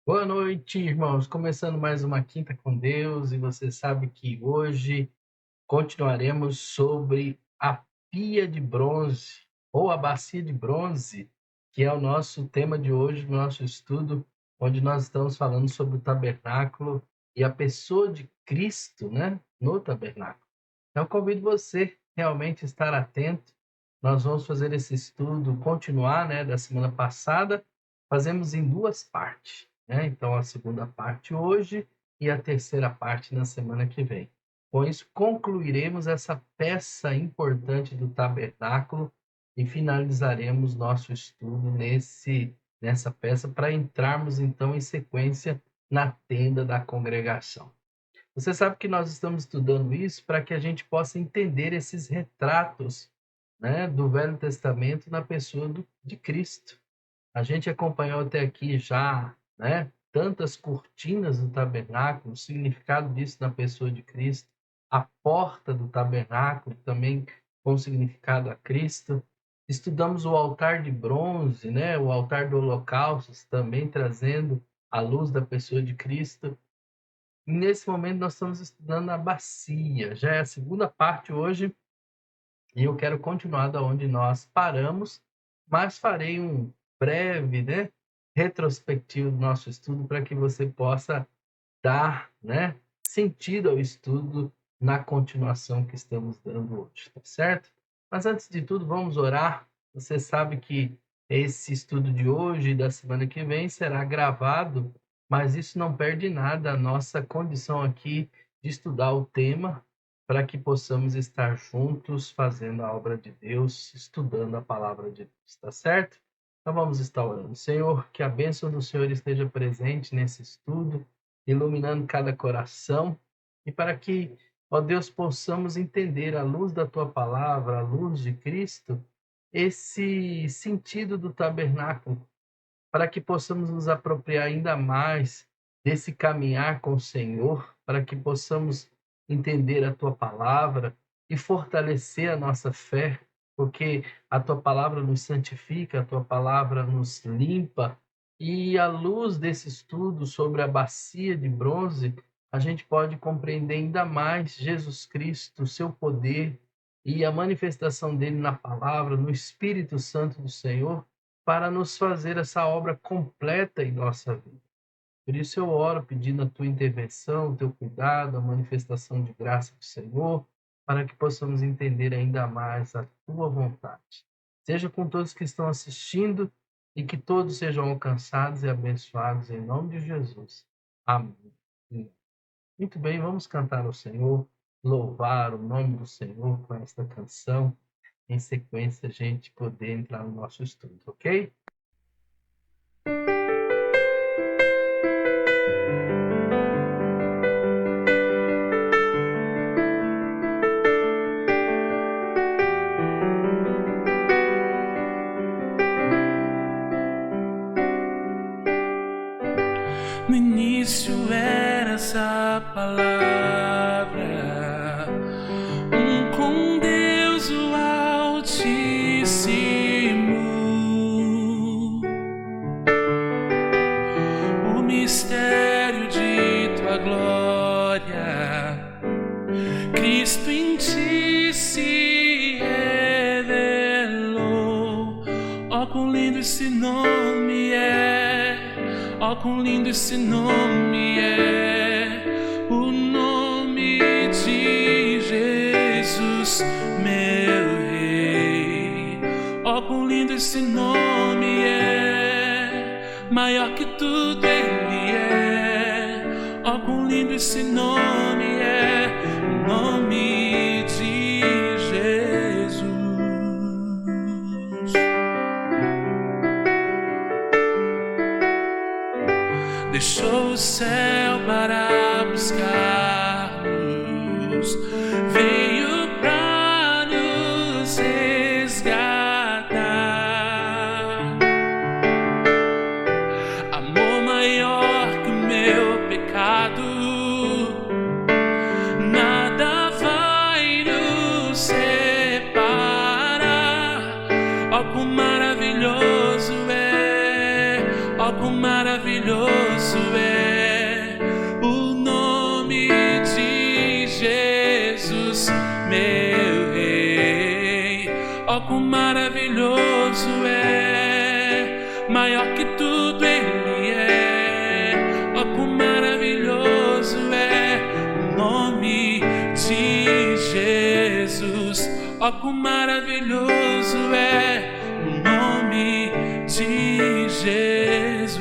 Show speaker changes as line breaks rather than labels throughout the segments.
Boa noite, irmãos. Começando mais uma Quinta com Deus, e você sabe que hoje continuaremos sobre a pia de bronze, ou a bacia de bronze, que é o nosso tema de hoje, no nosso estudo, onde nós estamos falando sobre o tabernáculo e a pessoa de Cristo, né, no tabernáculo. Então, convido você realmente a estar atento. Nós vamos fazer esse estudo, continuar, né, da semana passada. Fazemos em duas partes, né? Então, a segunda parte hoje e a terceira parte na semana que vem. Com isso, concluiremos essa peça importante do tabernáculo e finalizaremos nosso estudo nessa peça para entrarmos, então, em sequência na tenda da congregação. Você sabe que nós estamos estudando isso para que a gente possa entender esses retratos, né, do Velho Testamento na pessoa de Cristo. A gente acompanhou até aqui já, né, tantas cortinas do tabernáculo, o significado disso na pessoa de Cristo, a porta do tabernáculo também com significado a Cristo. Estudamos o altar de bronze, né, o altar do holocausto, também trazendo a luz da pessoa de Cristo. Nesse momento nós estamos estudando a bacia, já é a segunda parte hoje, e eu quero continuar da onde nós paramos, mas farei um breve, né, retrospectivo do nosso estudo para que você possa dar, né, sentido ao estudo na continuação que estamos dando hoje, tá certo? Mas antes de tudo, vamos orar. Você sabe que esse estudo de hoje e da semana que vem será gravado, mas isso não perde nada a nossa condição aqui de estudar o tema para que possamos estar juntos fazendo a obra de Deus, estudando a palavra de Deus, tá certo? Então vamos estar orando. Senhor, que a bênção do Senhor esteja presente nesse estudo, iluminando cada coração, e para que, ó Deus, possamos entender à luz da tua palavra, à luz de Cristo, esse sentido do tabernáculo, para que possamos nos apropriar ainda mais desse caminhar com o Senhor, para que possamos entender a tua palavra e fortalecer a nossa fé, porque a tua palavra nos santifica, a tua palavra nos limpa, e à luz desse estudo sobre a bacia de bronze, a gente pode compreender ainda mais Jesus Cristo, o seu poder e a manifestação dele na palavra, no Espírito Santo do Senhor, para nos fazer essa obra completa em nossa vida. Por isso eu oro pedindo a tua intervenção, o teu cuidado, a manifestação de graça do Senhor, para que possamos entender ainda mais a tua vontade. Seja com todos que estão assistindo e que todos sejam alcançados e abençoados em nome de Jesus. Amém. Muito bem, vamos cantar ao Senhor, louvar o nome do Senhor com esta canção. Em sequência, a gente poder entrar no nosso estudo, ok?
No início era essa palavra, com Deus o Altíssimo. O mistério de tua glória, Cristo em ti se revelou. Ó, quão lindo esse nome é! Ó, quão lindo esse nome é, o nome de Jesus, meu Rei. Ó, quão lindo esse nome é, maior que tudo Ele é. Ó, quão lindo esse nome é, o nome de Jesus. Deixou o céu para buscar-nos, veio para nos resgatar. Amor maior que o meu pecado, nada vai nos separar. Ó, quão maravilhoso é, ó, quão maravilhoso é o nome de Jesus, meu Rei. Ó, quão maravilhoso é, maior que tudo Ele é. Ó, quão maravilhoso é o nome de Jesus. Ó, quão maravilhoso é o nome de Jesus.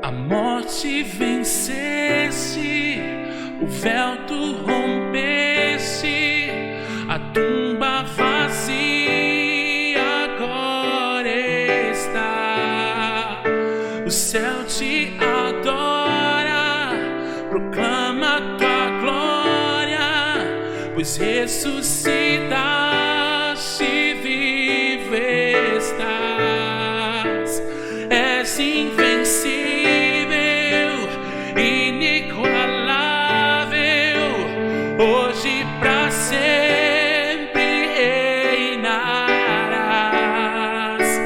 A morte venceste, o véu tu rompeste, a tumba vazia agora está. O céu te adora, proclama tua glória, pois ressuscitaste, vivo estás. És invencível, inigualável, hoje pra sempre reinarás.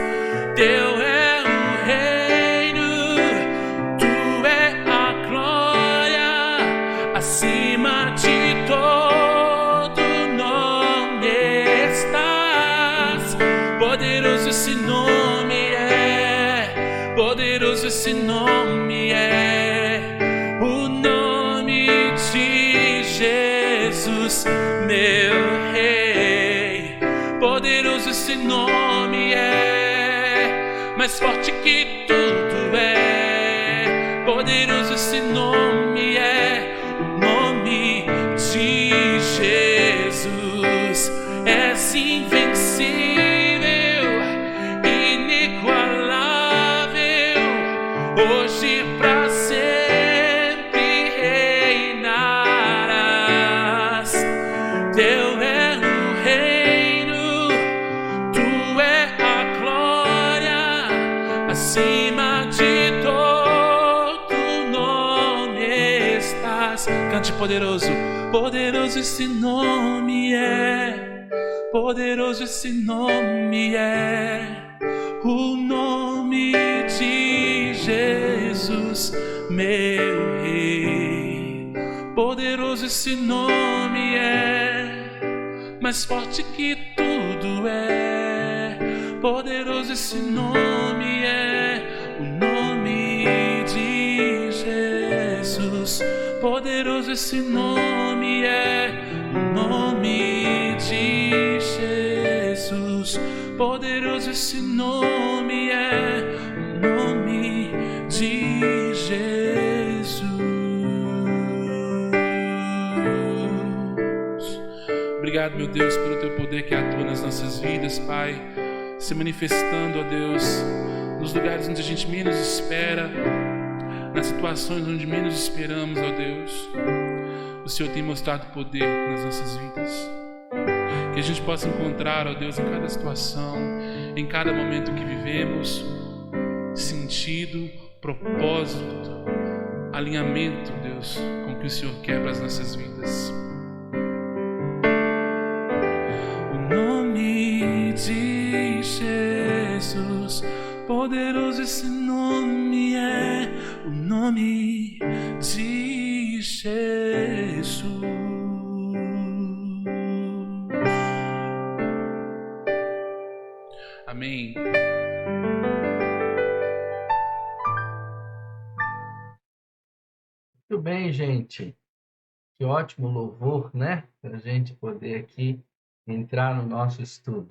Teu é o reino, tu é a glória, acima de todo nome estás. Poderoso esse nome é, poderoso esse nome é, o nome de Jesus, meu Rei. Poderoso esse nome é, mais forte que tudo é. Poderoso esse nome é, o nome de Jesus. És invencível, inigualável, hoje pra sempre reinarás. Teu é o reino, tu é a glória, acima de todo nome estás. Cante poderoso, poderoso esse nome é, poderoso esse nome é, o nome de Jesus, meu Rei. Poderoso esse nome é, mais forte que tudo é. Poderoso esse nome é, o nome de Jesus. Poderoso esse nome é, o nome de Jesus. Poderoso esse nome é, o nome de Jesus. Obrigado, meu Deus, pelo Teu poder que atua nas nossas vidas, Pai, se manifestando, ó Deus, nos lugares onde a gente menos espera, nas situações onde menos esperamos, ó Deus. O Senhor tem mostrado poder nas nossas vidas. Que a gente possa encontrar, ó Deus, em cada situação, em cada momento que vivemos, sentido, propósito, alinhamento, Deus, com o que o Senhor quer para as nossas vidas. O nome de Jesus, poderoso esse nome é, o nome de Jesus. Amém.
Muito bem, gente. Que ótimo louvor, né? Para a gente poder aqui entrar no nosso estudo.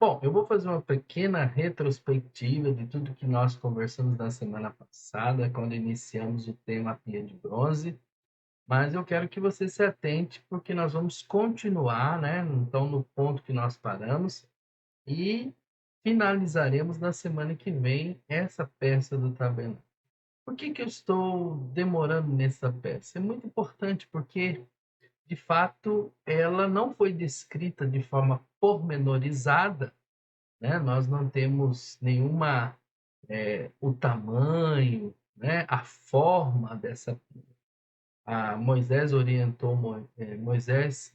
Bom, eu vou fazer uma pequena retrospectiva de tudo que nós conversamos na semana passada, quando iniciamos o tema Pia de Bronze. Mas eu quero que você se atente, porque nós vamos continuar, né? Então, no ponto que nós paramos, e finalizaremos na semana que vem essa peça do tabernáculo. Por que eu estou demorando nessa peça? É muito importante porque, de fato, ela não foi descrita de forma pormenorizada, né? Nós não temos nenhuma, o tamanho, né? A forma dessa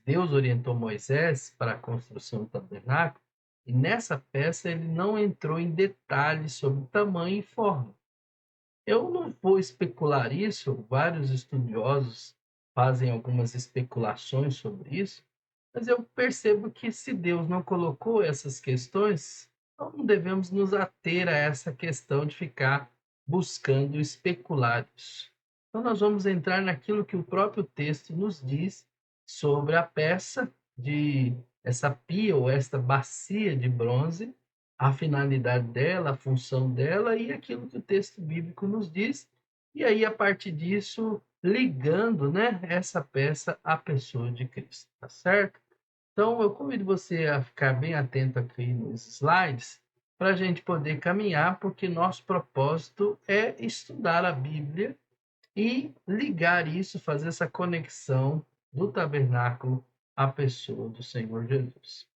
Deus orientou Moisés para a construção do tabernáculo, e nessa peça ele não entrou em detalhes sobre tamanho e forma. Eu não vou especular isso, vários estudiosos fazem algumas especulações sobre isso, mas eu percebo que se Deus não colocou essas questões, não devemos nos ater a essa questão de ficar buscando especular isso. Então nós vamos entrar naquilo que o próprio texto nos diz sobre a peça de essa pia ou esta bacia de bronze, a finalidade dela, a função dela e aquilo que o texto bíblico nos diz. E aí, a partir disso, ligando, né, essa peça à pessoa de Cristo, tá certo? Então, eu convido você a ficar bem atento aqui nos slides para a gente poder caminhar, porque nosso propósito é estudar a Bíblia e ligar isso, fazer essa conexão do tabernáculo à pessoa do Senhor Jesus.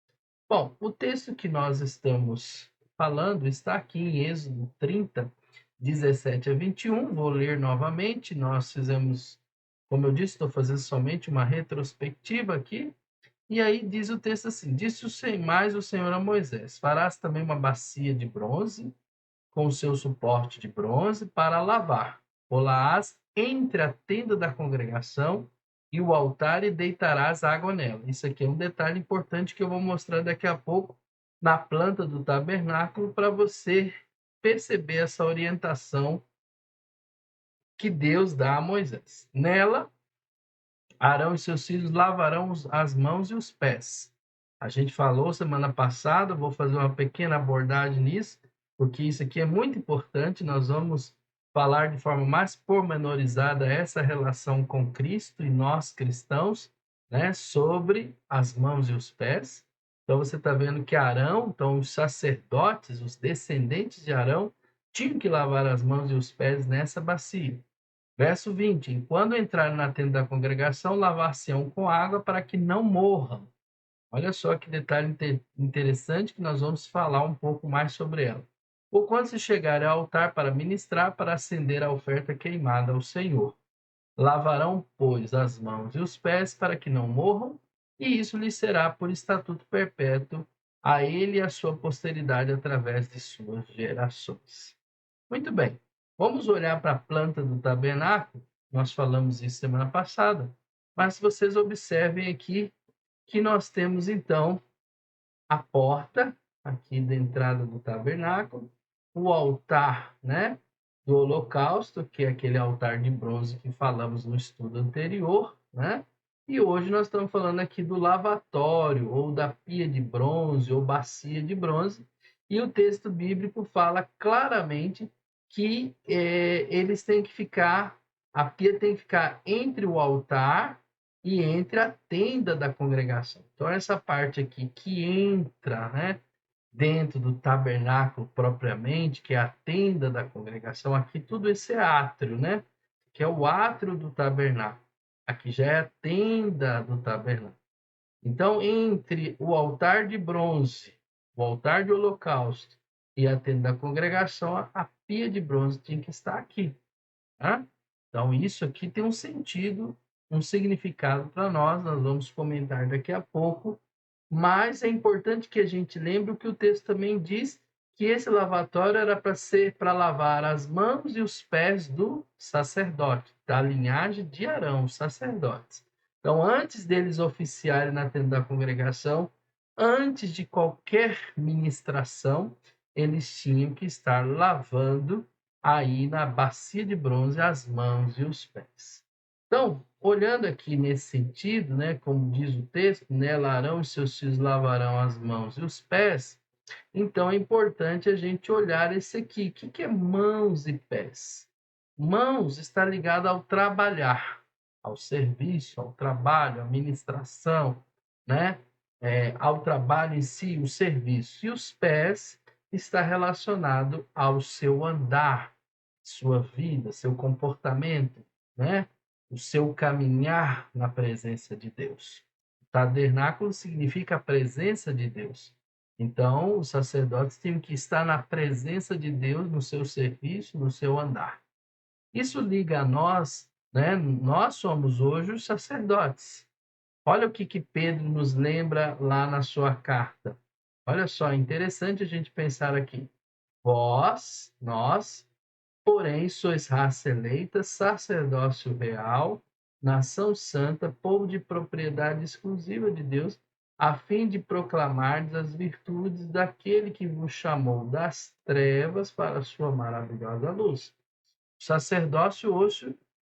Bom, o texto que nós estamos falando está aqui em Êxodo 30, 17 a 21. Vou ler novamente. Nós fizemos, como eu disse, estou fazendo somente uma retrospectiva aqui. E aí diz o texto assim: disse mais o Senhor a Moisés: farás também uma bacia de bronze, com o seu suporte de bronze, para lavar. Pô-la-ás entre a tenda da congregação e o altar, e deitarás água nela. Isso aqui é um detalhe importante que eu vou mostrar daqui a pouco na planta do tabernáculo, para você perceber essa orientação que Deus dá a Moisés. Nela, Arão e seus filhos lavarão as mãos e os pés. A gente falou semana passada, vou fazer uma pequena abordagem nisso, porque isso aqui é muito importante. Nós vamos falar de forma mais pormenorizada essa relação com Cristo e nós cristãos, né, sobre as mãos e os pés. Então você está vendo que Arão, então os sacerdotes, os descendentes de Arão, tinham que lavar as mãos e os pés nessa bacia. Verso 20: e quando entrarem na tenda da congregação, lavar-se-ão com água para que não morram. Olha só que detalhe interessante, que nós vamos falar um pouco mais sobre ela. Ou quando se chegarem ao altar para ministrar, para acender a oferta queimada ao Senhor. Lavarão, pois, as mãos e os pés para que não morram, e isso lhe será por estatuto perpétuo a ele e a sua posteridade através de suas gerações. Muito bem, vamos olhar para a planta do tabernáculo. Nós falamos isso semana passada, mas vocês observem aqui que nós temos então a porta, aqui da entrada do tabernáculo, o altar, né, do holocausto, que é aquele altar de bronze que falamos no estudo anterior, né? E hoje nós estamos falando aqui do lavatório, ou da pia de bronze, ou bacia de bronze, e o texto bíblico fala claramente que eles têm que ficar, a pia tem que ficar entre o altar e entre a tenda da congregação. Então, essa parte aqui que entra, né, dentro do tabernáculo propriamente, que é a tenda da congregação, aqui tudo esse é átrio, né, que é o átrio do tabernáculo. Aqui já é a tenda do tabernáculo. Então, entre o altar de bronze, o altar de holocausto e a tenda da congregação, a pia de bronze tinha que estar aqui. Tá? Então, isso aqui tem um sentido, um significado para nós vamos comentar daqui a pouco, mas é importante que a gente lembre o que o texto também diz, que esse lavatório era para ser para lavar as mãos e os pés do sacerdote, da linhagem de Arão, os sacerdotes. Então, antes deles oficiarem na tenda da congregação, antes de qualquer ministração, eles tinham que estar lavando aí na bacia de bronze as mãos e os pés. Então, olhando aqui nesse sentido, né, como diz o texto, nela Arão e seus filhos lavarão as mãos e os pés, então é importante a gente olhar esse aqui. O que é mãos e pés? Mãos está ligado ao trabalhar, ao serviço, ao trabalho, à ministração, né? Ao trabalho em si, o serviço. E os pés está relacionado ao seu andar, sua vida, seu comportamento, né? O seu caminhar na presença de Deus. Tabernáculo significa a presença de Deus. Então, os sacerdotes tinham que estar na presença de Deus no seu serviço, no seu andar. Isso liga a nós, né? Nós somos hoje os sacerdotes. Olha o que Pedro nos lembra lá na sua carta. Olha só, é interessante a gente pensar aqui. Vós, nós, porém, sois raça eleita, sacerdócio real, nação santa, povo de propriedade exclusiva de Deus, a fim de proclamardes as virtudes daquele que vos chamou das trevas para a sua maravilhosa luz.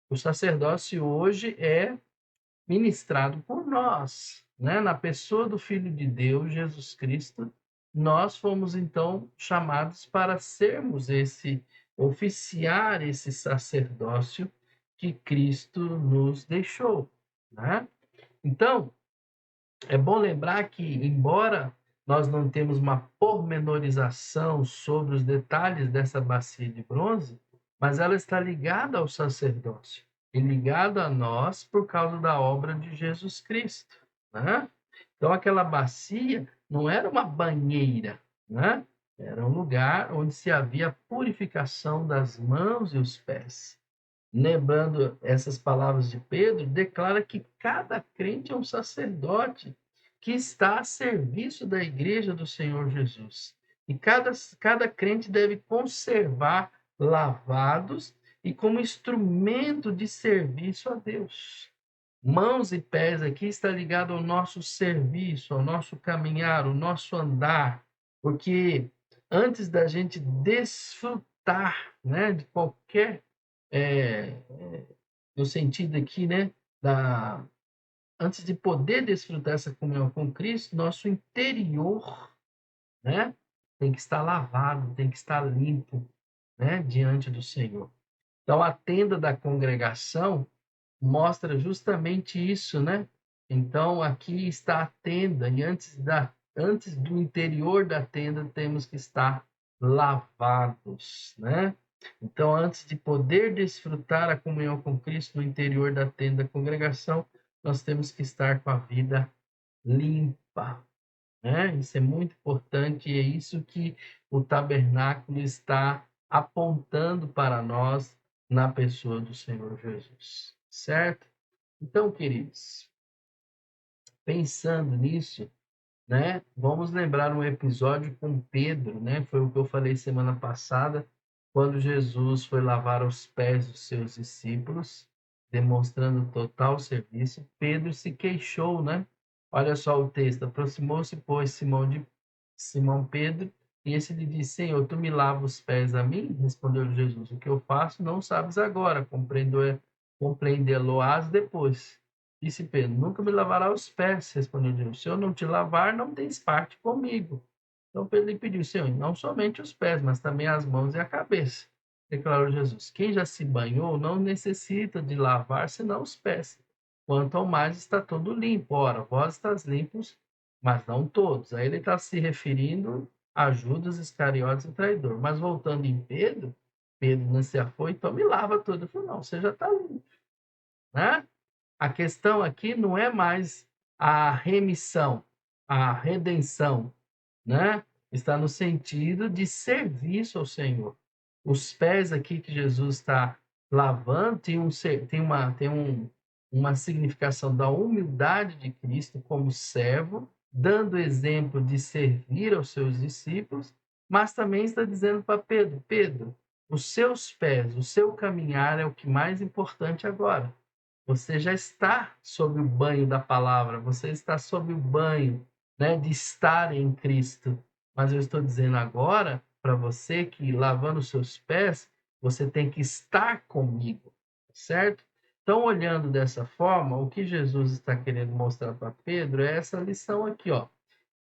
O sacerdócio hoje é ministrado por nós, né? Na pessoa do Filho de Deus, Jesus Cristo, nós fomos então chamados para sermos oficiar esse sacerdócio que Cristo nos deixou, né? Então, é bom lembrar que, embora nós não temos uma pormenorização sobre os detalhes dessa bacia de bronze, mas ela está ligada ao sacerdócio e ligada a nós por causa da obra de Jesus Cristo, né? Então, aquela bacia não era uma banheira, né? Era um lugar onde se havia purificação das mãos e os pés. Lembrando essas palavras de Pedro, declara que cada crente é um sacerdote que está a serviço da igreja do Senhor Jesus. E cada crente deve conservar lavados e como instrumento de serviço a Deus. Mãos e pés aqui está ligado ao nosso serviço, ao nosso caminhar, ao nosso andar, porque antes da gente desfrutar, né, de qualquer no sentido aqui, né, antes de poder desfrutar essa comunhão com Cristo, nosso interior, né, tem que estar lavado, tem que estar limpo, né, diante do Senhor. Então, a tenda da congregação mostra justamente isso, né? Então, aqui está a tenda, e antes do interior da tenda, temos que estar lavados, né? Então, antes de poder desfrutar a comunhão com Cristo no interior da tenda da congregação, nós temos que estar com a vida limpa, né? Isso é muito importante e é isso que o tabernáculo está apontando para nós na pessoa do Senhor Jesus, certo? Então, queridos, pensando nisso, né? Vamos lembrar um episódio com Pedro, né? Foi o que eu falei semana passada, quando Jesus foi lavar os pés dos seus discípulos, demonstrando total serviço. Pedro se queixou, né? Olha só o texto. Aproximou-se, pois, Simão de Simão Pedro, e esse lhe disse: Senhor, tu me lavas os pés a mim? Respondeu Jesus: o que eu faço não sabes agora, compreendê-lo-ás depois. Disse Pedro: nunca me lavará os pés. Respondeu Jesus: se eu não te lavar, não tens parte comigo. Então Pedro lhe pediu: Senhor, não somente os pés, mas também as mãos e a cabeça. Declarou Jesus: quem já se banhou não necessita de lavar senão os pés. Quanto ao mais está todo limpo. Ora, vós estáis limpos, mas não todos. Aí ele está se referindo a Judas Iscariotes, o traidor. Mas voltando em Pedro, Pedro não se foi, então me lava todo. Ele falou: não, você já está limpo. Né? A questão aqui não é mais a remissão, a redenção, né? Está no sentido de serviço ao Senhor. Os pés aqui que Jesus está lavando uma significação da humildade de Cristo como servo, dando exemplo de servir aos seus discípulos, mas também está dizendo para Pedro: Pedro, os seus pés, o seu caminhar é o que mais importante agora. Você já está sob o banho da palavra, você está sob o banho, né, de estar em Cristo. Mas eu estou dizendo agora para você que lavando os seus pés, você tem que estar comigo, certo? Então, olhando dessa forma, o que Jesus está querendo mostrar para Pedro é essa lição aqui, ó.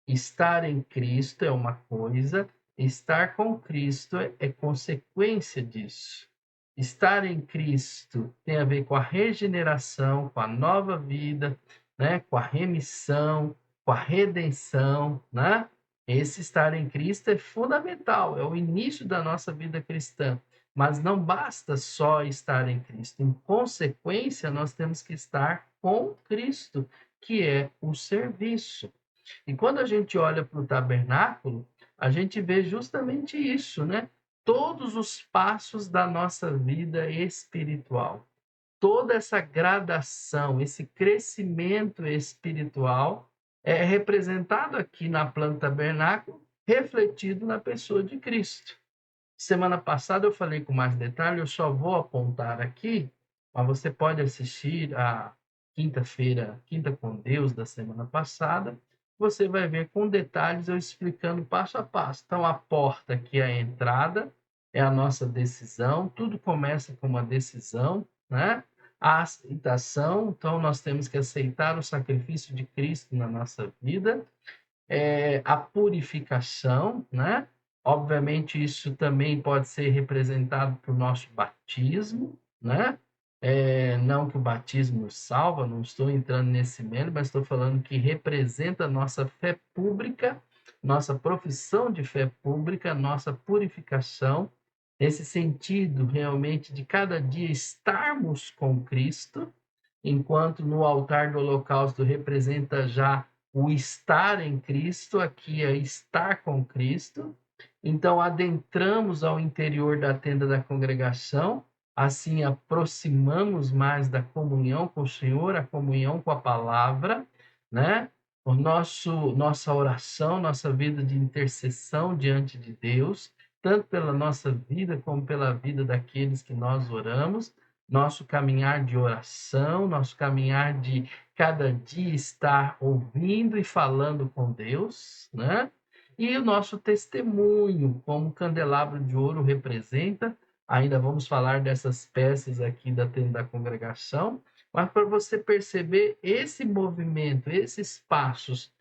Estar em Cristo é uma coisa, estar com Cristo é consequência disso. Estar em Cristo tem a ver com a regeneração, com a nova vida, né? Com a remissão, com a redenção, né? Esse estar em Cristo é fundamental, é o início da nossa vida cristã. Mas não basta só estar em Cristo. Em consequência, nós temos que estar com Cristo, que é o serviço. E quando a gente olha para o tabernáculo, a gente vê justamente isso, né? Todos os passos da nossa vida espiritual, toda essa gradação, esse crescimento espiritual é representado aqui na planta tabernáculo, refletido na pessoa de Cristo. Semana passada eu falei com mais detalhe, eu só vou apontar aqui, mas você pode assistir a quinta-feira, Quinta com Deus da semana passada, você vai ver com detalhes eu explicando passo a passo. Então, a porta aqui é a entrada, é a nossa decisão, tudo começa com uma decisão, né? A aceitação, então nós temos que aceitar o sacrifício de Cristo na nossa vida, a purificação, né? Obviamente, isso também pode ser representado por nosso batismo, né? Não que o batismo nos salva, não estou entrando nesse mérito, mas estou falando que representa a nossa fé pública, nossa profissão de fé pública, nossa purificação, nesse sentido realmente de cada dia estarmos com Cristo, enquanto no altar do holocausto representa já o estar em Cristo, aqui é estar com Cristo. Então, adentramos ao interior da tenda da congregação, assim aproximamos mais da comunhão com o Senhor, a comunhão com a palavra, né? Nossa oração, nossa vida de intercessão diante de Deus, tanto pela nossa vida como pela vida daqueles que nós oramos, nosso caminhar de oração, nosso caminhar de cada dia estar ouvindo e falando com Deus, né? E o nosso testemunho, como o candelabro de ouro representa, ainda vamos falar dessas peças aqui da tenda da congregação, mas para você perceber esse movimento, esses passos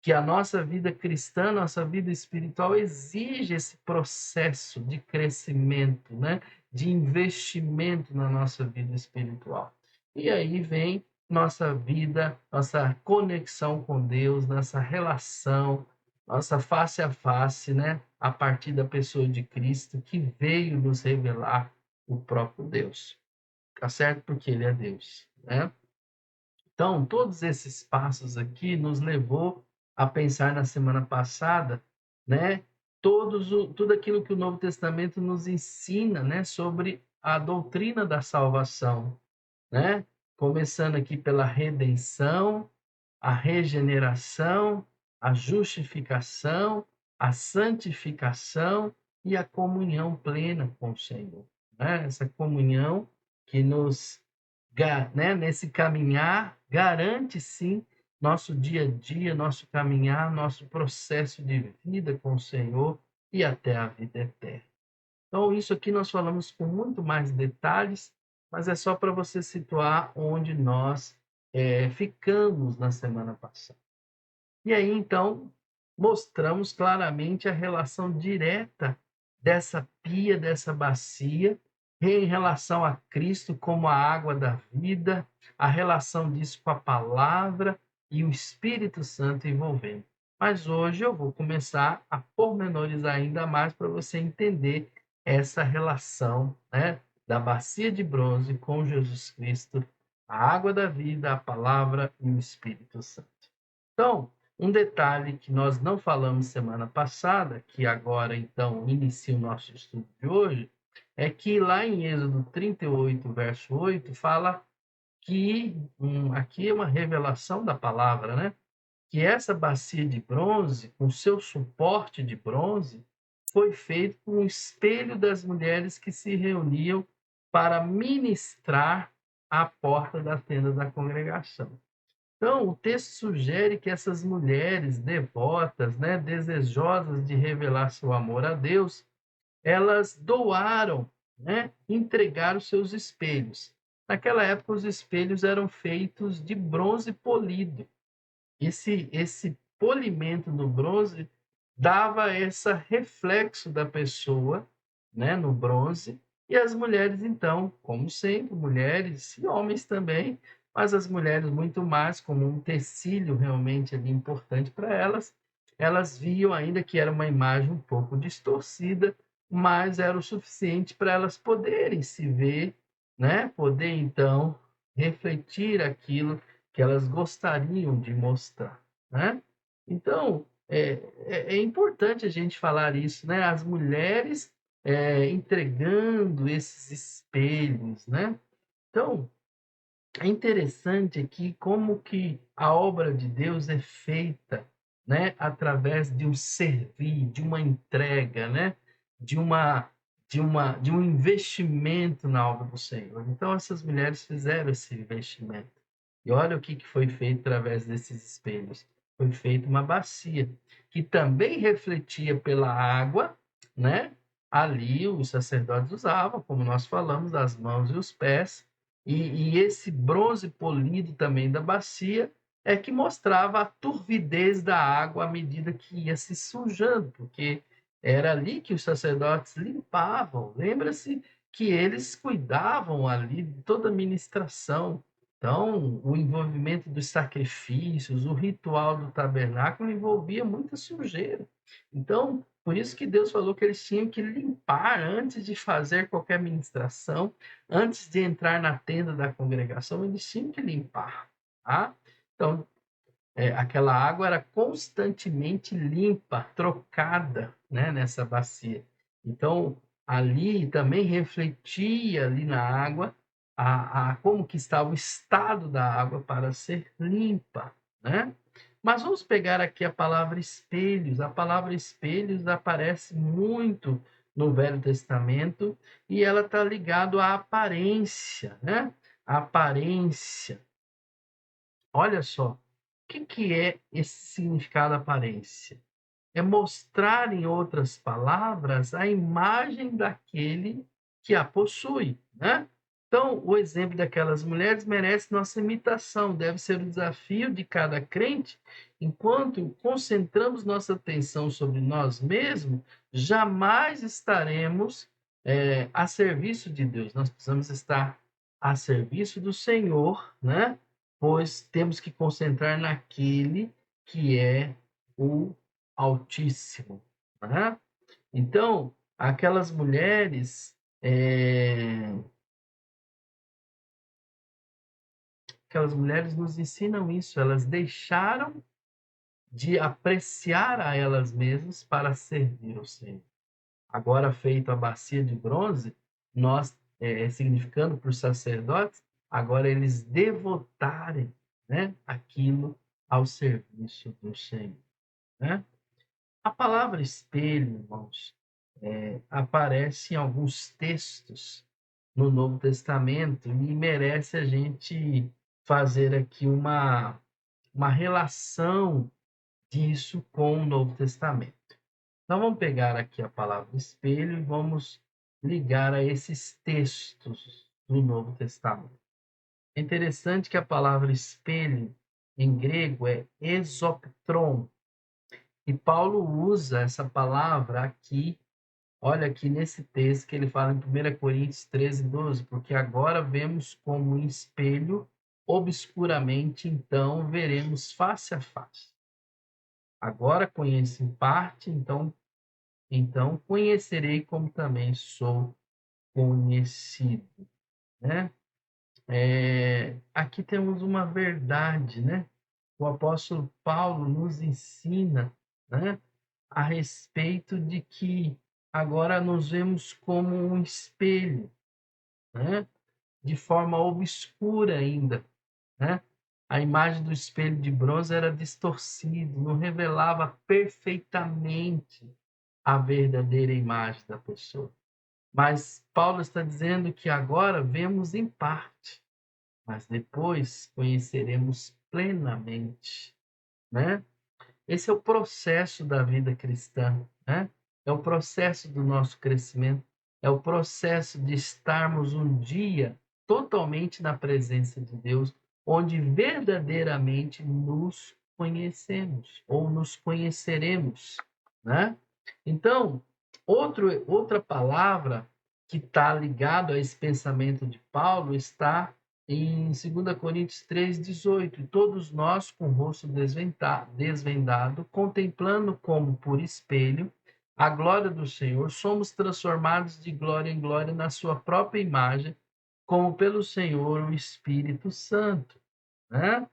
que a nossa vida cristã, nossa vida espiritual exige esse processo de crescimento, né? De investimento na nossa vida espiritual. E aí vem nossa vida, nossa conexão com Deus, nossa relação, nossa face a face, né? A partir da pessoa de Cristo que veio nos revelar o próprio Deus. Tá certo? Porque ele é Deus, né? Então, todos esses passos aqui nos levou a pensar na semana passada, né? Tudo aquilo que o Novo Testamento nos ensina, né? Sobre a doutrina da salvação, né? Começando aqui pela redenção, a regeneração, a justificação, a santificação e a comunhão plena com o Senhor, né? Essa comunhão que nos, né, nesse caminhar, garante sim nosso dia a dia, nosso caminhar, nosso processo de vida com o Senhor e até a vida eterna. Então, isso aqui nós falamos com muito mais detalhes, mas é só para você situar onde nós ficamos na semana passada. E aí, então, mostramos claramente a relação direta dessa pia, dessa bacia, em relação a Cristo como a água da vida, a relação disso com a palavra e o Espírito Santo envolvendo. Mas hoje eu vou começar a pormenorizar ainda mais para você entender essa relação, né, da bacia de bronze com Jesus Cristo, a água da vida, a palavra e o Espírito Santo. Então, um detalhe que nós não falamos semana passada, que agora então inicia o nosso estudo de hoje, é que lá em Êxodo 38, verso 8, fala que, aqui é uma revelação da palavra, né? Que essa bacia de bronze, com seu suporte de bronze, foi feito com o espelho das mulheres que se reuniam para ministrar à porta da tenda da congregação. Então, o texto sugere que essas mulheres devotas, né, desejosas de revelar seu amor a Deus, elas doaram, né, entregaram seus espelhos. Naquela época, os espelhos eram feitos de bronze polido. Esse polimento do bronze dava esse reflexo da pessoa, né, no bronze, e as mulheres, então, como sempre, mulheres e homens também, mas as mulheres muito mais, como um tecido realmente ali importante para elas, elas viam ainda que era uma imagem um pouco distorcida, mas era o suficiente para elas poderem se ver, né, poder então refletir aquilo que elas gostariam de mostrar, né? Então, é importante a gente falar isso, né? As mulheres entregando esses espelhos, né? Então, é interessante aqui como que a obra de Deus é feita, né? Através de um servir, de uma entrega, né? De uma de um investimento na obra do Senhor. Então essas mulheres fizeram esse investimento. E olha o que foi feito através desses espelhos. Foi feita uma bacia que também refletia pela água, né? Ali os sacerdotes usavam, como nós falamos, as mãos e os pés, e esse bronze polido também da bacia é que mostrava a turvidez da água à medida que ia se sujando, porque era ali que os sacerdotes limpavam. Lembra-se que eles cuidavam ali de toda a ministração. Então, o envolvimento dos sacrifícios, o ritual do tabernáculo envolvia muita sujeira. Então, por isso que Deus falou que eles tinham que limpar antes de fazer qualquer ministração, antes de entrar na tenda da congregação, eles tinham que limpar. Tá? Então, aquela água era constantemente limpa, trocada, né, nessa bacia. Então, ali também refletia ali na água como que estava o estado da água para ser limpa, né? Mas vamos pegar aqui a palavra espelhos. A palavra espelhos aparece muito no Velho Testamento e ela está ligada à aparência, né? A aparência. Olha só, o que é esse significado aparência? É mostrar, em outras palavras, a imagem daquele que a possui, né? Então, o exemplo daquelas mulheres merece nossa imitação, deve ser o desafio de cada crente. Enquanto concentramos nossa atenção sobre nós mesmos, jamais estaremos a serviço de Deus. Nós precisamos estar a serviço do Senhor, né? Pois temos que concentrar naquele que é o Altíssimo, né? Então, aquelas mulheres, nos ensinam isso. Elas deixaram de apreciar a elas mesmas para servir ao Senhor. Agora feito a bacia de bronze, nós significando para os sacerdotes, agora eles devotarem, né, aquilo ao serviço do Senhor, né? A palavra espelho, irmãos, aparece em alguns textos no Novo Testamento e merece a gente fazer aqui uma relação disso com o Novo Testamento. Então vamos pegar aqui a palavra espelho e vamos ligar a esses textos do Novo Testamento. É interessante que a palavra espelho em grego é exoptron, e Paulo usa essa palavra aqui, olha aqui nesse texto que ele fala em 1 Coríntios 13:12, porque agora vemos como um espelho obscuramente, então veremos face a face. Agora conheço em parte, então conhecerei como também sou conhecido, né? Aqui temos uma verdade, né? O apóstolo Paulo nos ensina, né, a respeito de que agora nos vemos como um espelho, né? De forma obscura ainda, né? A imagem do espelho de bronze era distorcida, não revelava perfeitamente a verdadeira imagem da pessoa. Mas Paulo está dizendo que agora vemos em parte, mas depois conheceremos plenamente, né? Esse é o processo da vida cristã, né? É o processo do nosso crescimento, é o processo de estarmos um dia totalmente na presença de Deus, onde verdadeiramente nos conhecemos ou nos conheceremos, né? Então, outra palavra que está ligado a esse pensamento de Paulo está em 2 Coríntios 3:18, todos nós com o rosto desvendado, contemplando como por espelho a glória do Senhor, somos transformados de glória em glória na sua própria imagem, como pelo Senhor o Espírito Santo, né?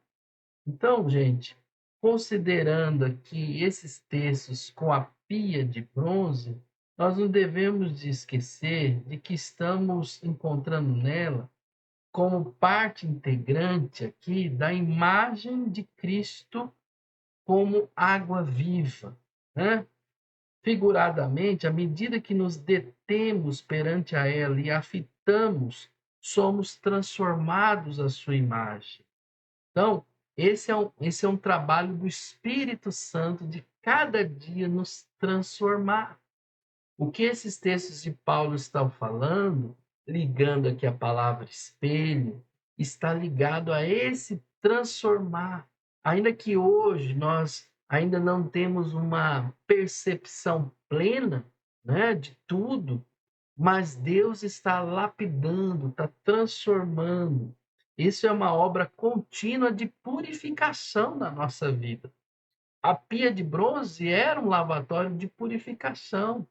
Então, gente, considerando aqui esses textos com a pia de bronze, nós não devemos de esquecer de que estamos encontrando nela como parte integrante aqui da imagem de Cristo como água viva, né? Figuradamente, à medida que nos detemos perante a ela e a fitamos, somos transformados à sua imagem. Então, esse é um trabalho do Espírito Santo de cada dia nos transformar. O que esses textos de Paulo estão falando, ligando aqui a palavra espelho, está ligado a esse transformar. Ainda que hoje nós ainda não temos uma percepção plena, né, de tudo, mas Deus está lapidando, está transformando. Isso é uma obra contínua de purificação na nossa vida. A pia de bronze era um lavatório de purificação.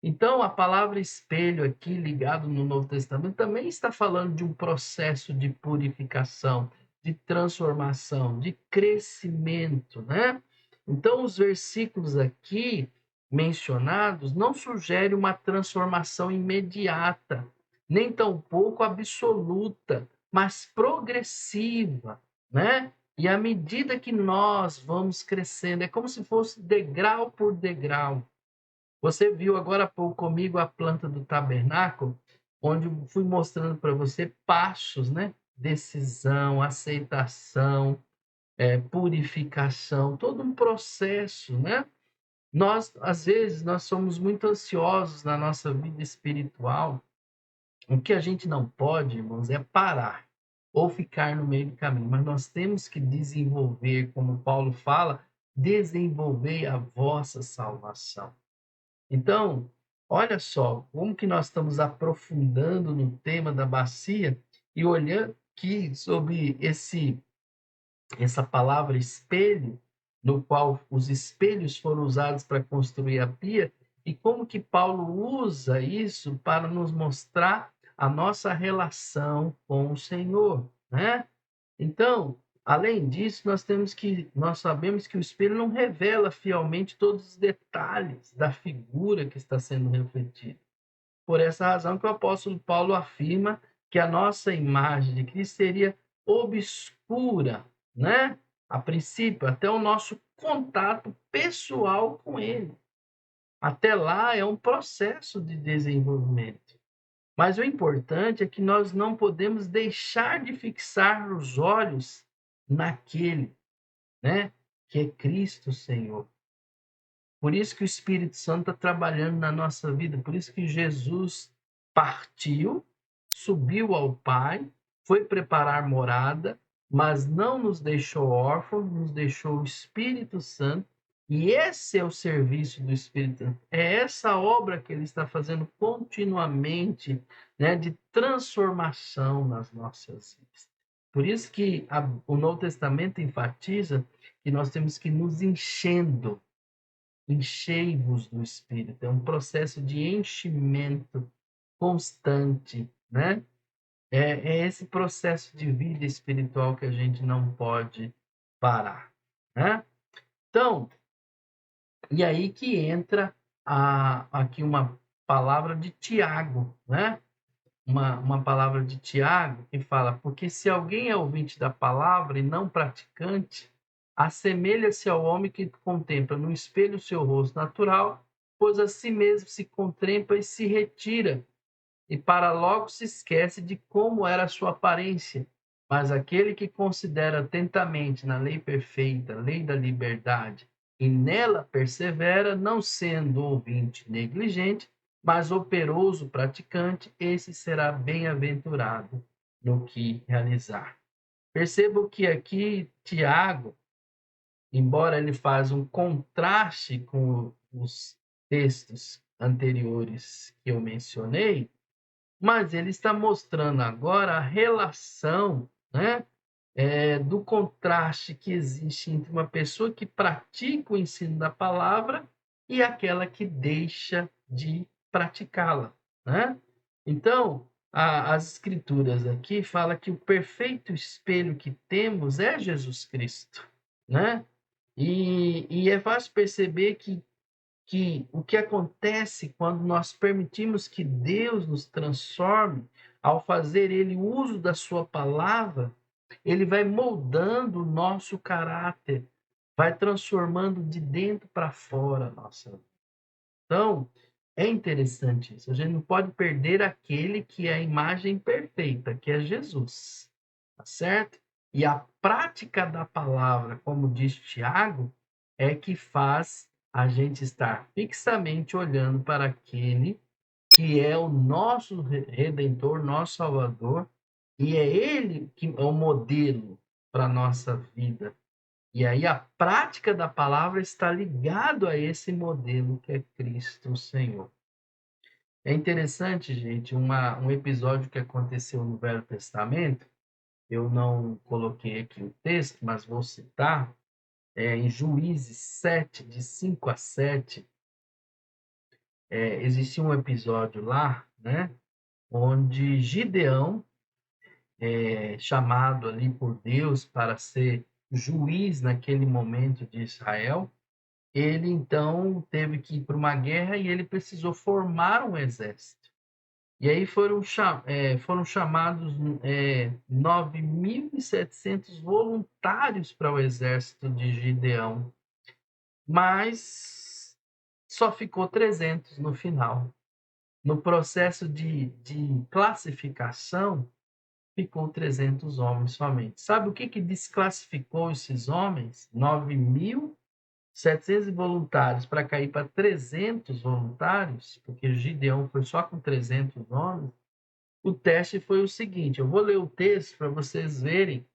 Então, a palavra espelho aqui, ligado no Novo Testamento, também está falando de um processo de purificação, de transformação, de crescimento, né? Então, os versículos aqui mencionados não sugerem uma transformação imediata, nem tampouco absoluta, mas progressiva, né? E à medida que nós vamos crescendo, é como se fosse degrau por degrau. Você viu agora há pouco comigo a planta do tabernáculo, onde eu fui mostrando para você passos, né? Decisão, aceitação, purificação, todo um processo, né? Nós, às vezes, nós somos muito ansiosos na nossa vida espiritual. O que a gente não pode, irmãos, é parar ou ficar no meio do caminho, mas nós temos que desenvolver, como Paulo fala, desenvolver a vossa salvação. Então, olha só como que nós estamos aprofundando no tema da bacia e olhando aqui sobre essa palavra espelho, no qual os espelhos foram usados para construir a pia, e como que Paulo usa isso para nos mostrar a nossa relação com o Senhor, né? Então, além disso, nós sabemos que o espelho não revela fielmente todos os detalhes da figura que está sendo refletida. Por essa razão que o apóstolo Paulo afirma que a nossa imagem de Cristo seria obscura, né? A princípio, até o nosso contato pessoal com ele. Até lá é um processo de desenvolvimento. Mas o importante é que nós não podemos deixar de fixar os olhos naquele, né? Que é Cristo Senhor. Por isso que o Espírito Santo está trabalhando na nossa vida. Por isso que Jesus partiu, subiu ao Pai, foi preparar morada, mas não nos deixou órfãos, nos deixou o Espírito Santo. E esse é o serviço do Espírito Santo. É essa obra que ele está fazendo continuamente, né, de transformação nas nossas vidas. Por isso que o Novo Testamento enfatiza que nós temos que nos enchei-vos do Espírito. É um processo de enchimento constante, né? É esse processo de vida espiritual que a gente não pode parar, né? Então, e aí que entra aqui uma palavra de Tiago, né? Uma palavra de Tiago que fala: porque se alguém é ouvinte da palavra e não praticante, assemelha-se ao homem que contempla no espelho o seu rosto natural, pois a si mesmo se contempla e se retira, e para logo se esquece de como era a sua aparência. Mas aquele que considera atentamente na lei perfeita, lei da liberdade, e nela persevera, não sendo ouvinte negligente, mas operoso praticante, esse será bem-aventurado no que realizar. Percebo que aqui Tiago, embora ele faz um contraste com os textos anteriores que eu mencionei, mas ele está mostrando agora a relação, né, do contraste que existe entre uma pessoa que pratica o ensino da palavra e aquela que deixa de praticá-la, né? Então, as escrituras aqui falam que o perfeito espelho que temos é Jesus Cristo, né? E é fácil perceber que o que acontece quando nós permitimos que Deus nos transforme, ao fazer ele uso da sua palavra, ele vai moldando o nosso caráter, vai transformando de dentro para fora a nossa vida. Então, é interessante isso. A gente não pode perder aquele que é a imagem perfeita, que é Jesus. Tá certo? E a prática da palavra, como diz Tiago, é que faz a gente estar fixamente olhando para aquele que é o nosso Redentor, nosso Salvador, e é ele que é o modelo para a nossa vida. E aí a prática da palavra está ligado a esse modelo que é Cristo Senhor. É interessante, gente, um episódio que aconteceu no Velho Testamento. Eu não coloquei aqui o texto, mas vou citar. Em Juízes 7, de 5 a 7, existia um episódio lá, né, onde Gideão, chamado ali por Deus para ser juiz naquele momento de Israel, ele então teve que ir para uma guerra e ele precisou formar um exército. E aí foram chamados 9.700 voluntários para o exército de Gideão, mas só ficou 300 no final. No processo de classificação, ficou 300 homens somente. Sabe o que desclassificou esses homens? 9.700 voluntários para cair para 300 voluntários, porque Gideão foi só com 300 homens. O teste foi o seguinte, eu vou ler o texto para vocês verem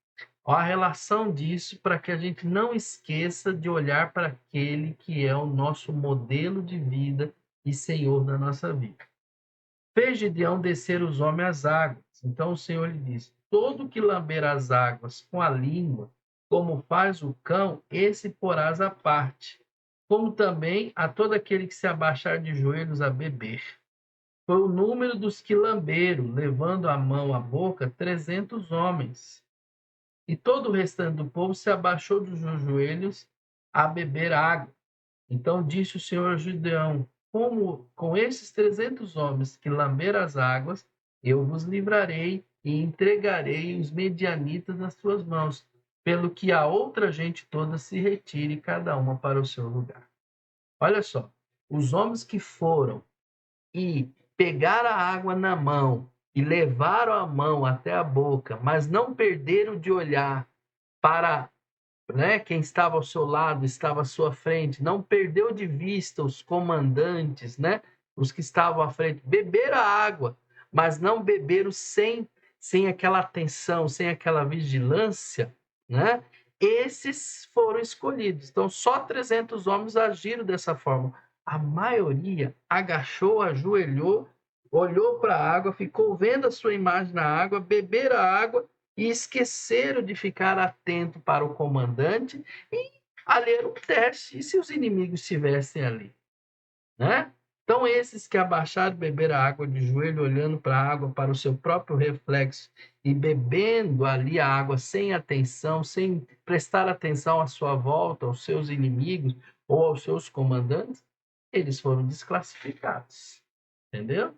a relação disso, para que a gente não esqueça de olhar para aquele que é o nosso modelo de vida e Senhor da nossa vida. Fez Gideão descer os homens às águas. Então o Senhor lhe disse: todo que lamber as águas com a língua, como faz o cão, esse porás à parte, como também a todo aquele que se abaixar de joelhos a beber. Foi o número dos que lamberam, levando a mão à boca, 300 homens. E todo o restante do povo se abaixou dos joelhos a beber água. Então disse o Senhor a Gideão: como com esses 300 homens que lamberam as águas, eu vos livrarei e entregarei os medianitas nas tuas mãos, pelo que a outra gente toda se retire, cada uma para o seu lugar. Olha só, os homens que foram e pegaram a água na mão e levaram a mão até a boca, mas não perderam de olhar para né? Quem estava ao seu lado, estava à sua frente, não perdeu de vista os comandantes, né? Os que estavam à frente, beberam a água, mas não beberam sem aquela atenção, sem aquela vigilância, né? Esses foram escolhidos. Então, só 300 homens agiram dessa forma. A maioria agachou, ajoelhou, olhou para a água, ficou vendo a sua imagem na água, beberam a água e esqueceram de ficar atento para o comandante e a ler o teste, e se os inimigos estivessem ali, né? Então, esses que abaixaram e beberam a água de joelho, olhando para a água, para o seu próprio reflexo, e bebendo ali a água sem atenção, sem prestar atenção à sua volta, aos seus inimigos ou aos seus comandantes, eles foram desclassificados, entendeu?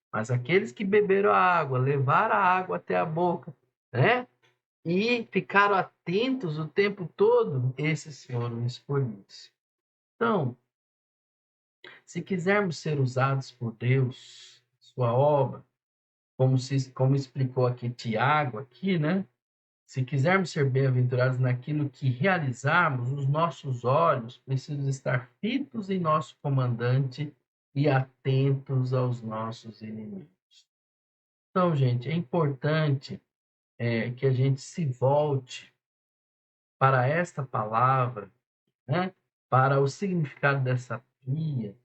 Mas aqueles que beberam a água, levaram a água até a boca, né? E ficaram atentos o tempo todo, esses foram escolhidos. Então, se quisermos ser usados por Deus, sua obra, como explicou aqui Tiago, aqui, né? Se quisermos ser bem-aventurados naquilo que realizarmos, os nossos olhos precisam estar fitos em nosso comandante e atentos aos nossos inimigos. Então, gente, é importante que a gente se volte para esta palavra, né? Para o significado dessa pia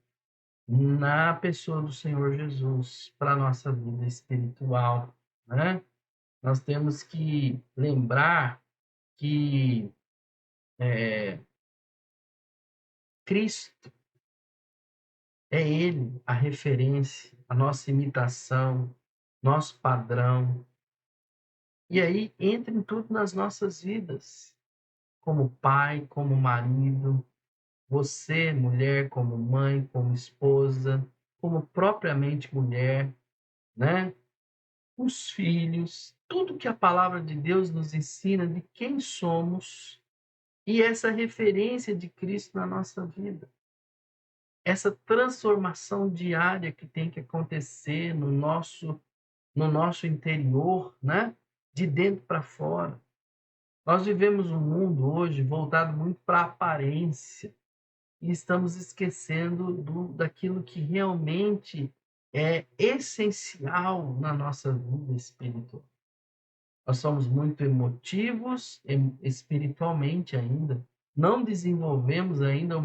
na pessoa do Senhor Jesus, para a nossa vida espiritual, né? Nós temos que lembrar que Cristo é Ele a referência, a nossa imitação, nosso padrão. E aí entra em tudo nas nossas vidas, como pai, como marido, você, mulher, como mãe, como esposa, como propriamente mulher, né? Os filhos, tudo que a palavra de Deus nos ensina de quem somos e essa referência de Cristo na nossa vida. Essa transformação diária que tem que acontecer no nosso interior, né? De dentro para fora. Nós vivemos um mundo hoje voltado muito para a aparência, e estamos esquecendo daquilo que realmente é essencial na nossa vida espiritual. Nós somos muito emotivos espiritualmente ainda, não desenvolvemos ainda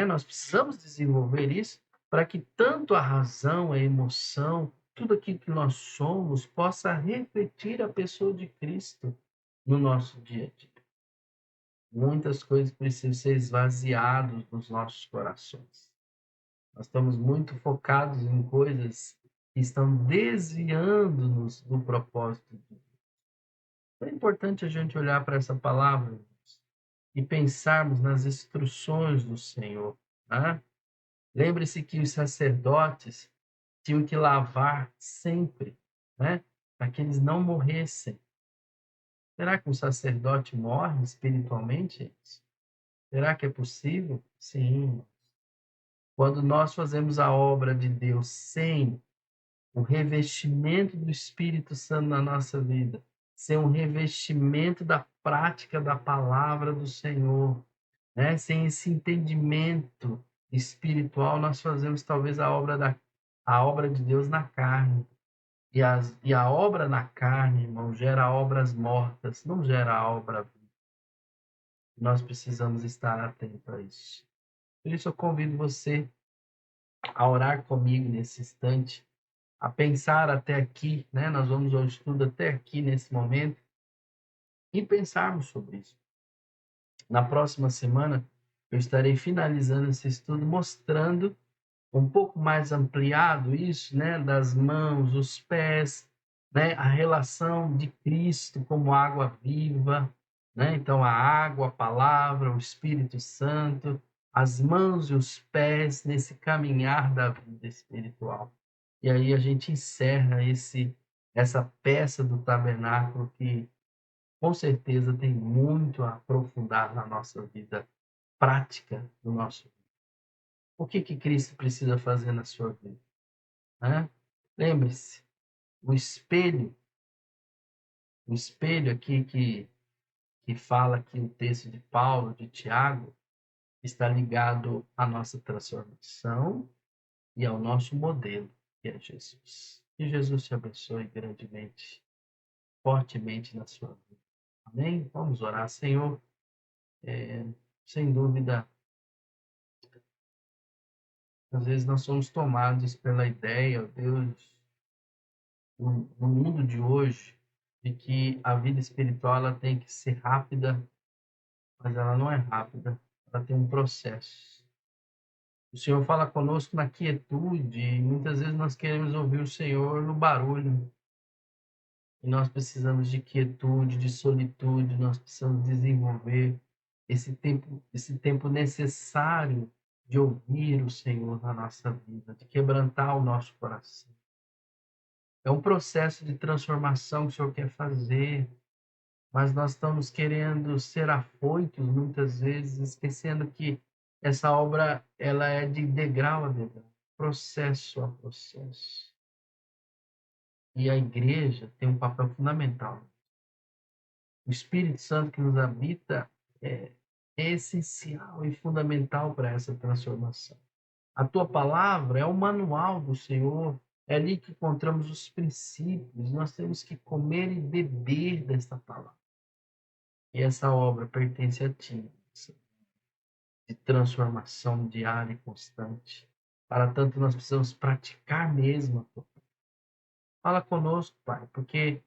nós precisamos desenvolver isso para que tanto a razão, a emoção, tudo aquilo que nós somos possa refletir a pessoa de Cristo no nosso dia a dia. Muitas coisas precisam ser esvaziadas nos nossos corações. Nós estamos muito focados em coisas que estão desviando-nos do propósito de Deus. É importante a gente olhar para essa palavra e pensarmos nas instruções do Senhor. Né? Lembre-se que os sacerdotes tinham que lavar sempre, né? Para que eles não morressem. Será que um sacerdote morre espiritualmente? Será que é possível? Sim. Quando nós fazemos a obra de Deus sem o revestimento do Espírito Santo na nossa vida, sem um revestimento da prática da palavra do Senhor, né? Sem esse entendimento espiritual, nós fazemos talvez a obra de Deus na carne. E a obra na carne, irmão, gera obras mortas, não gera obra viva. Nós precisamos estar atentos a isso. Por isso eu convido você a orar comigo nesse instante, a pensar até aqui, né? Nós vamos ao estudo até aqui nesse momento e pensarmos sobre isso. Na próxima semana eu estarei finalizando esse estudo mostrando um pouco mais ampliado isso, né? Das mãos, os pés, né? A relação de Cristo como água viva, né? Então a água, a palavra, o Espírito Santo, as mãos e os pés nesse caminhar da vida espiritual. E aí a gente encerra essa peça do tabernáculo que com certeza tem muito a aprofundar na nossa vida prática do nosso vida. O que Cristo precisa fazer na sua vida? Né? Lembre-se, o espelho aqui que que fala aqui o texto de Paulo, de Tiago, está ligado à nossa transformação e ao nosso modelo, que é Jesus. Que Jesus te abençoe grandemente, fortemente na sua vida. Amém? Vamos orar, Senhor. Sem dúvida, às vezes nós somos tomados pela ideia, Deus, no mundo de hoje, de que a vida espiritual ela tem que ser rápida, mas ela não é rápida, ela tem um processo. O Senhor fala conosco na quietude, e muitas vezes nós queremos ouvir o Senhor no barulho. E nós precisamos de quietude, de solitude, nós precisamos desenvolver esse tempo necessário de ouvir o Senhor na nossa vida, de quebrantar o nosso coração. É um processo de transformação que o Senhor quer fazer, mas nós estamos querendo ser afoitos muitas vezes, esquecendo que essa obra ela é de degrau a degrau, processo a processo. E a igreja tem um papel fundamental. O Espírito Santo que nos habita é essencial e fundamental para essa transformação. A tua palavra é o manual do Senhor, é ali que encontramos os princípios. Nós temos que comer e beber desta palavra. E essa obra pertence a ti, de transformação diária e constante. Para tanto, nós precisamos praticar mesmo a tua palavra. Fala conosco, Pai, porque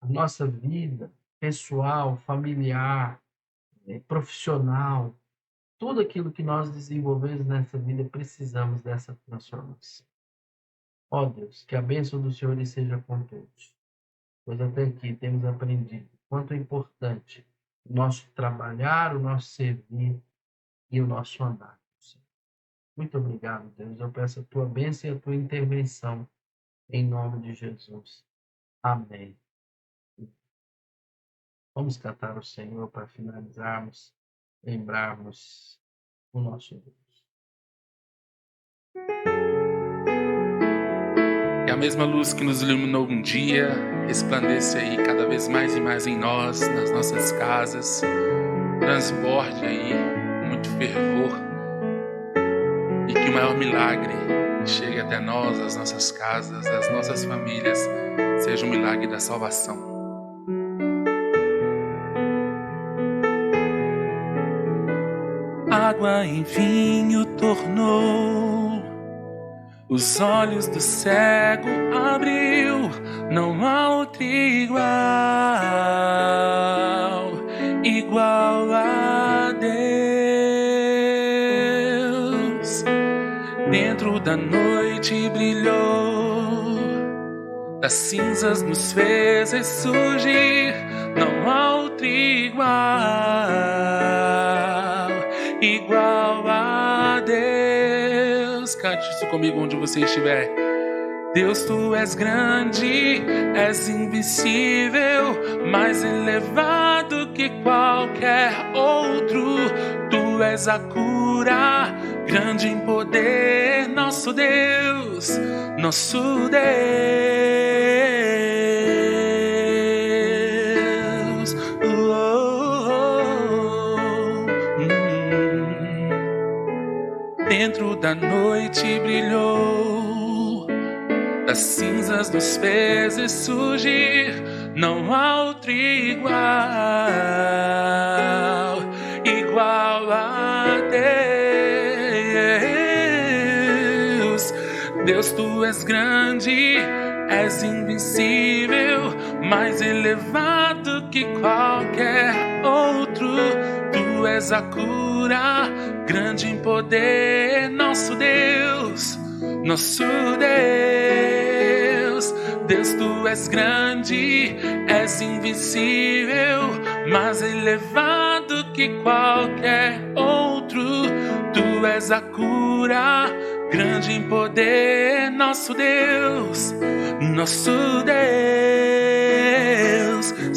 a nossa vida pessoal, familiar, profissional, tudo aquilo que nós desenvolvemos nessa vida, precisamos dessa transformação. Ó Deus, que a bênção do Senhor seja com todos. Pois até aqui temos aprendido quanto é importante o nosso trabalhar, o nosso servir e o nosso andar. Muito obrigado, Deus. Eu peço a tua bênção e a tua intervenção em nome de Jesus. Amém. Vamos cantar o Senhor para finalizarmos, lembrarmos o nosso Deus.
Que a mesma luz que nos iluminou um dia resplandeça aí cada vez mais e mais em nós, nas nossas casas, transborde aí com muito fervor e que o maior milagre chegue até nós, as nossas casas, as nossas famílias, seja o milagre da salvação. Água em vinho tornou, os olhos do cego abriu, não há outro igual a Deus. Dentro da noite brilhou, das cinzas nos fez ressurgir, não há outro igual a Deus. Cante isso comigo onde você estiver. Deus, tu és grande, és invisível, mais elevado que qualquer outro. Tu és a cura, grande em poder, nosso Deus, nosso Deus. Dentro da noite brilhou, das cinzas nos fez ressurgir, não há outro igual a Deus. Deus, tu és grande, és invencível, mais elevado que qualquer outro. Tu és a cura, grande em poder, nosso Deus, nosso Deus. Deus, tu és grande, és invencível, mais elevado que qualquer outro. Tu és a cura, grande em poder, nosso Deus, nosso Deus.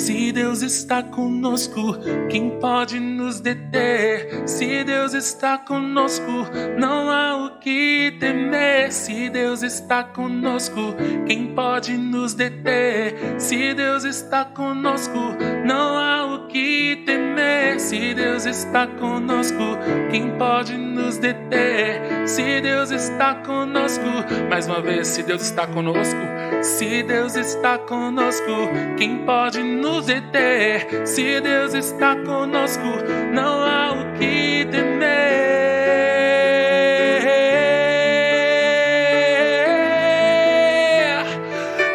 Se Deus está conosco, quem pode nos deter? Se Deus está conosco, não há o que temer. Se Deus está conosco, quem pode nos deter? Se Deus está conosco, não há o que temer. Se Deus está conosco, quem pode nos deter? Se Deus está conosco, mais uma vez, se Deus está conosco, se Deus está conosco, quem pode nos deter? Se Deus está conosco, não há o que temer.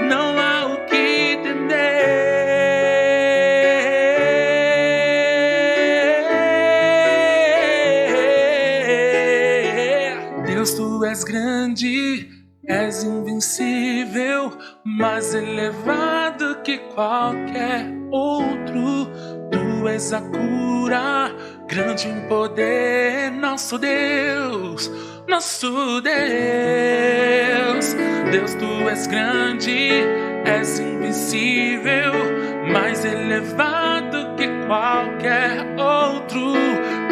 Não há o que temer. Deus, tu és grande, és invencível, mais elevado que qualquer outro. Tu és a cura, grande em poder, nosso Deus, nosso Deus. Deus, tu és grande, és invencível, mais elevado que qualquer outro.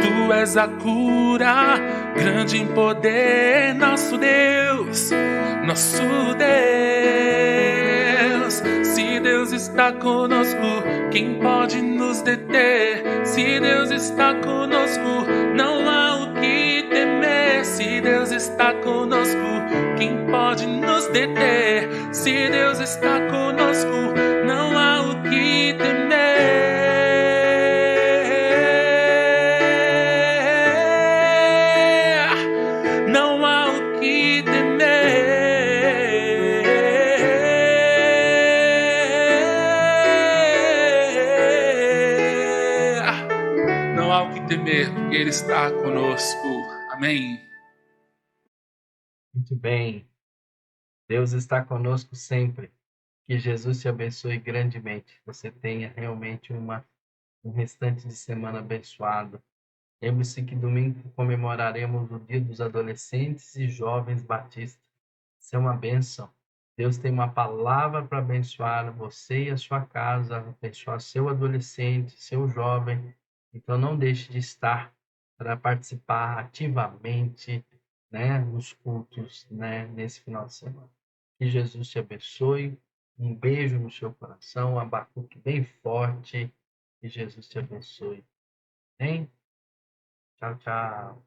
Tu és a cura, grande em poder, nosso Deus, nosso Deus. Se Deus está conosco, quem pode nos deter? Se Deus está conosco, não há o que temer. Se Deus está conosco, quem pode nos deter? Se Deus está conosco, não há o que temer. Não há o que temer. Não há o que temer, porque Ele está conosco. Amém.
Muito bem. Deus está conosco sempre. Que Jesus te abençoe grandemente. Você tenha realmente um restante de semana abençoado. Lembre-se que domingo comemoraremos o Dia dos Adolescentes e Jovens Batistas. Isso é uma bênção. Deus tem uma palavra para abençoar você e a sua casa, abençoar seu adolescente, seu jovem. Então não deixe de estar para participar ativamente, né, nos cultos, né, nesse final de semana. Que Jesus te abençoe. Um beijo no seu coração, um abacuque bem forte. Que Jesus te abençoe. Hein? Tchau, tchau.